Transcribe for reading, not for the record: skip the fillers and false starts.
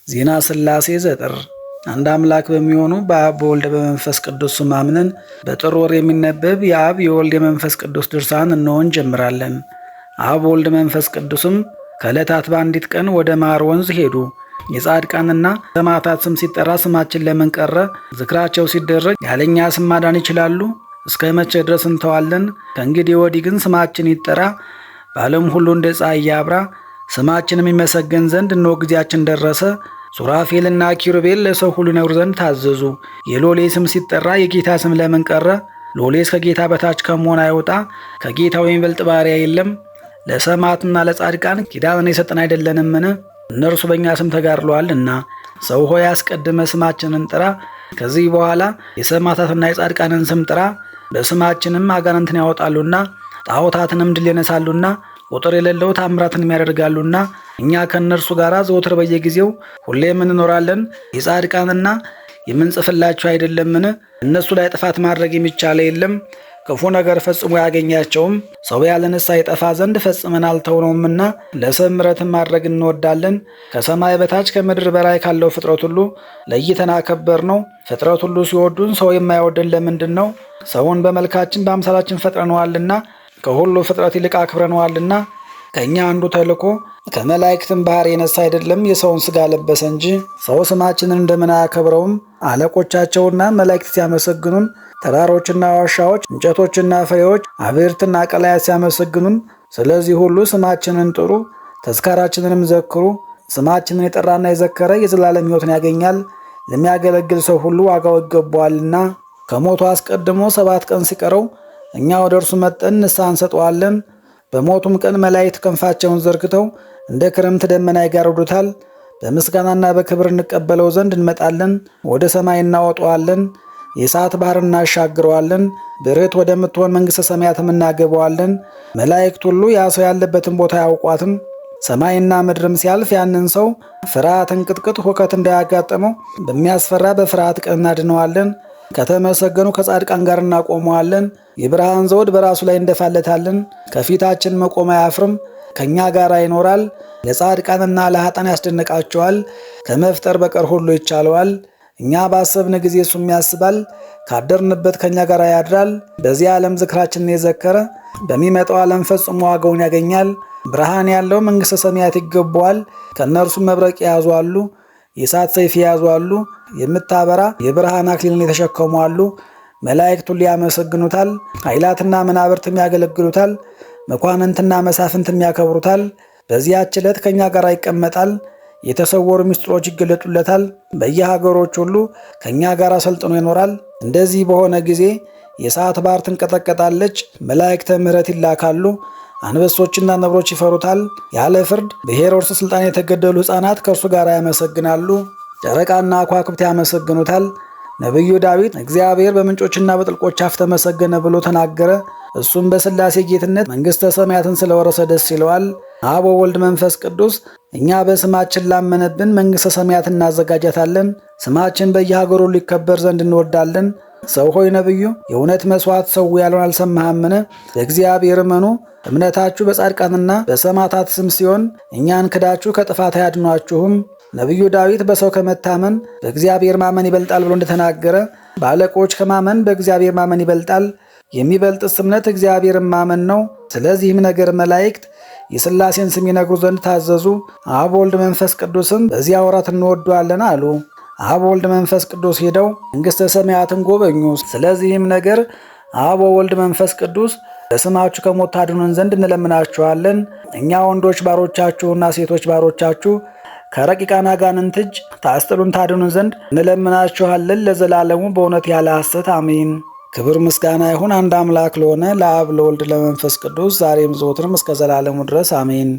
ዜና ሥላሴ ዘጥር አንድ አምላክ በሚሆኑ በአብ በወልድ በመንፈስ ቅዱስ ስም አምነን በጥር ወር የሚነበብ የአብ የወልድ የመንፈስ ቅዱስ ድርሳን እንሆ እንጀምራለን። አብ ወልድ መንፈስ ቅዱስም ከዕለታት በአንዲት ቀን ወደ ማር ወንዝ ሄዱ። የጻድቃንና ሰማዕታት ስም ሲጠራ ስማችን ለምን ቀረ? ዝክራቸው ሲደረግ ያለኛ ስም ማዳን ይችላሉ? እስከ መቼ ድረስ እንተዋለን? ከእንግዲህ ወዲህ ግን ስማችን ይጠራ፣ በዓለም ሁሉ እንደ ፀሐይ ያብራ። ስማችን የሚመሰገን ዘንድ እነሆ ጊዜያችን ደረሰ። ሱራፌልና ኪሩቤል ለሰው ሁሉ ይነግሩ ዘንድ ታዘዙ። የሎሌ ስም ሲጠራ የጌታ ስም ለምን ቀረ? ሎሌስ ከጌታ በታች ከመሆን አይወጣ? ከጌታው የሚበልጥ ባሪያ የለም። ለሰማዕትና ለጻድቃን ኪዳንን የሰጠን አይደለንምን? እነርሱ በእኛ ስም ተጋድለዋልና። ሰው ሆይ አስቀድመ ስማችንን ጥራ። ከዚህ በኋላ የሰማዕታትና የጻድቃንን ስም ጥራ። በስማችንም አጋንንትን ያወጣሉና ጣዖታትንም ድል ይነሳሉና ቁጥር የሌለው ታምራትን ያደርጋሉና እኛ ከእነርሱ ጋር ዘወትር በየጊዜው ሁሌም እንኖራለን። የጻድቃንና የምንጽፍላቸው አይደለምን? እነሱ ላይ ጥፋት ማድረግ የሚቻለ የለም፣ ክፉ ነገር ፈጽሞ ያገኛቸውም። ሰው ያለ ንስሐ ይጠፋ ዘንድ ፈጽመን አልተውነውምና ለሰው ምሕረትን ማድረግ እንወዳለን። ከሰማይ በታች ከምድር በላይ ካለው ፍጥረት ሁሉ ለይተን አከበር ነው። ፍጥረት ሁሉ ሲወዱን ሰው የማይወደን ለምንድን ነው? ሰውን በመልካችን በአምሳላችን ፈጥረነዋልና ከሁሉ ፍጥረት ይልቅ አክብረነዋልና። ከእኛ አንዱ ተልኮ ከመላእክትም ባህር የነሳ አይደለም፣ የሰውን ሥጋ ለበሰ እንጂ። ሰው ስማችንን እንደምን አያከብረውም? አለቆቻቸውና መላእክት ሲያመሰግኑን፣ ተራሮችና ዋሻዎች፣ እንጨቶችና ፍሬዎች፣ አብርትና ቀላያት ሲያመሰግኑን፣ ስለዚህ ሁሉ ስማችንን ጥሩ፣ ተዝካራችንንም ዘክሩ። ስማችንን የጠራና የዘከረ የዘላለም ሕይወትን ያገኛል። ለሚያገለግል ሰው ሁሉ ዋጋው ይገባዋልና። ከሞቱ አስቀድሞ 7 ቀን ሲቀረው እኛ ወደ እርሱ መጠን ንስሐ እንሰጠዋለን። በሞቱም ቀን መላእክት ክንፋቸውን ዘርግተው እንደ ክረምት ደመና ይጋርዱታል። በምስጋናና በክብር እንቀበለው ዘንድ እንመጣለን። ወደ ሰማይ እናወጣዋለን። የእሳት ባህር እናሻግረዋለን። ብርህት ወደምትሆን መንግሥተ ሰማያትም እናገባዋለን። መላእክት ሁሉ ያ ሰው ያለበትን ቦታ አያውቋትም። ሰማይና ምድርም ሲያልፍ ያንን ሰው ፍርሃት፣ እንቅጥቅጥ፣ ሁከት እንዳያጋጠመው በሚያስፈራ በፍርሃት ቀን እናድነዋለን። ከተመሰገኑ ከጻድቃን ጋር እናቆመዋለን። የብርሃን ዘውድ በራሱ ላይ እንደፋለታለን። ከፊታችን መቆም አያፍርም፣ ከእኛ ጋር ይኖራል። ለጻድቃንና ለኃጥአን ያስደንቃቸዋል። ከመፍጠር በቀር ሁሉ ይቻለዋል። እኛ ባሰብን ጊዜ እሱም ያስባል። ካደርንበት ከእኛ ጋር ያድራል። በዚህ ዓለም ዝክራችንን የዘከረ በሚመጣው ዓለም ፈጽሞ ዋጋውን ያገኛል። ብርሃን ያለው መንግሥተ ሰማያት ይገባዋል። ከእነርሱም መብረቅ የያዙ አሉ፣ የእሳት ሰይፍ የያዙ አሉ፣ የምታበራ የብርሃን አክሊልን የተሸከሙ አሉ። መላእክት ሁሉ ያመሰግኑታል። ኃይላትና መናብርትም ያገለግሉታል። መኳንንትና መሳፍንትም ያከብሩታል። በዚያች ዕለት ከእኛ ጋር ይቀመጣል። የተሰወሩ ምስጢሮች ይገለጡለታል። በየሀገሮች ሁሉ ከእኛ ጋር ሰልጥኖ ይኖራል። እንደዚህ በሆነ ጊዜ የእሳት ባህር ትንቀጠቀጣለች። መላእክተ ምሕረት ይላካሉ። አንበሶችና ነብሮች ይፈሩታል። ያለ ፍርድ በሄሮድስ ሥልጣን የተገደሉ ሕፃናት ከእርሱ ጋር ያመሰግናሉ። ጨረቃና ከዋክብት ያመሰግኑታል። ነቢዩ ዳዊት እግዚአብሔር በምንጮችና በጥልቆች አፍ ተመሰገነ ብሎ ተናገረ። እሱም በሥላሴ ጌትነት መንግሥተ ሰማያትን ስለወረሰ ደስ ይለዋል። አብ ወወልድ መንፈስ ቅዱስ እኛ በስማችን ላመነብን መንግሥተ ሰማያትን እናዘጋጃታለን። ስማችን በየሀገሩ ሊከበር ዘንድ እንወዳለን። ሰው ሆይ ነቢዩ የእውነት መሥዋዕት ሰው ያለውን አልሰማህምን? በእግዚአብሔር እመኑ። እምነታችሁ በጻድቃንና በሰማዕታት ስም ሲሆን እኛን ክዳችሁ ከጥፋት አያድኗችሁም። ነቢዩ ዳዊት በሰው ከመታመን በእግዚአብሔር ማመን ይበልጣል ብሎ እንደተናገረ በአለቆች ከማመን በእግዚአብሔር ማመን ይበልጣል። የሚበልጥስ እምነት እግዚአብሔርን ማመን ነው። ስለዚህም ነገር መላእክት የሥላሴን ስም ይነግሩ ዘንድ ታዘዙ። አብ ወልድ መንፈስ ቅዱስም በዚያ ወራት እንወደዋለን አሉ። አብ ወልድ መንፈስ ቅዱስ ሄደው መንግሥተ ሰማያትን ጎበኙ። ስለዚህም ነገር አብ ወልድ መንፈስ ቅዱስ በስማችሁ ከሞት ታድኑን ዘንድ እንለምናችኋለን። እኛ ወንዶች ባሮቻችሁና ሴቶች ባሮቻችሁ ከረቂቃን አጋንንት እጅ ታስጥሉን ታድኑን ዘንድ እንለምናችኋለን። ለዘላለሙ በእውነት ያለ ሐሰት አሜን። ክብር ምስጋና ይሁን አንድ አምላክ ለሆነ ለአብ ለወልድ ለመንፈስ ቅዱስ ዛሬም ዘወትርም እስከ ዘላለሙ ድረስ አሜን።